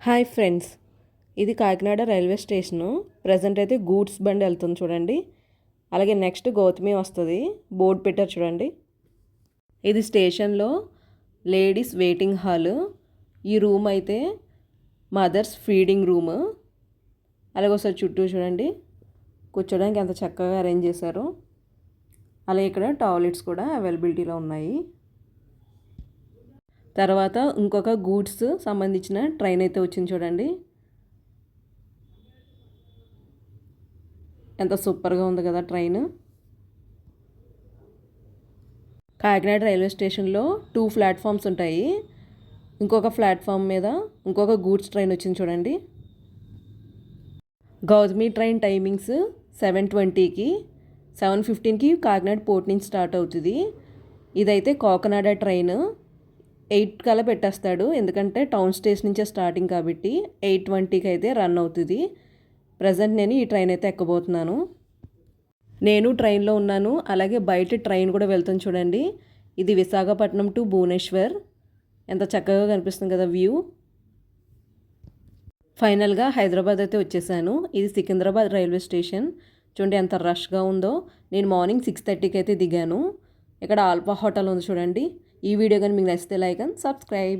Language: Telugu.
హాయ్ ఫ్రెండ్స్, ఇది కాకినాడ రైల్వే స్టేషను. ప్రజెంట్ అయితే గూడ్స్ బండి వెళ్తుంది చూడండి. అలాగే నెక్స్ట్ గౌతమి వస్తుంది. బోర్డు పెట్టారు చూడండి. ఇది స్టేషన్లో లేడీస్ వెయిటింగ్ హాల్. ఈ రూమ్ అయితే మదర్స్ ఫీడింగ్ రూమ్. అలాగే ఒకసారి చుట్టూ చూడండి, కూర్చోడానికి ఎంత చక్కగా అరేంజ్ చేశారు. అలాగే ఇక్కడ టాయిలెట్స్ కూడా అవైలబిలిటీలో ఉన్నాయి. తర్వాత ఇంకొక గూడ్స్ సంబంధించిన ట్రైన్ అయితే వచ్చింది చూడండి. ఎంత సూపర్గా ఉంది కదా ట్రైన్. కాకినాడ రైల్వే స్టేషన్లో 2 ప్లాట్ఫామ్స్ ఉంటాయి. ఇంకొక ప్లాట్ఫామ్ మీద ఇంకొక గూడ్స్ ట్రైన్ వచ్చింది చూడండి. గౌతమి ట్రైన్ టైమింగ్స్ 7:20కి, 7:15కి కాకినాడ పోర్ట్ నుంచి స్టార్ట్ అవుతుంది. ఇదైతే కాకినాడ ట్రైన్ 8 కల్లా పెట్టేస్తాడు, ఎందుకంటే టౌన్ స్టేషన్ నుంచే స్టార్టింగ్ కాబట్టి 8:20కి అయితే రన్ అవుతుంది. ప్రజెంట్ నేను ఈ ట్రైన్ అయితే ఎక్కబోతున్నాను. నేను ట్రైన్లో ఉన్నాను. అలాగే బయట ట్రైన్ కూడా వెళ్తుంది చూడండి. ఇది విశాఖపట్నం టు భువనేశ్వర్. ఎంత చక్కగా కనిపిస్తుంది కదా వ్యూ. ఫైనల్గా హైదరాబాద్ అయితే వచ్చేసాను. ఇది సికింద్రాబాద్ రైల్వే స్టేషన్. చూడండి ఎంత రష్గా ఉందో. నేను మార్నింగ్ 6:30కి అయితే దిగాను. ఇక్కడ ఆల్ఫా హోటల్ ఉంది చూడండి. ఈ వీడియో కానీ మీకు నచ్చితే లైక్ అండ్ సబ్స్క్రైబ్.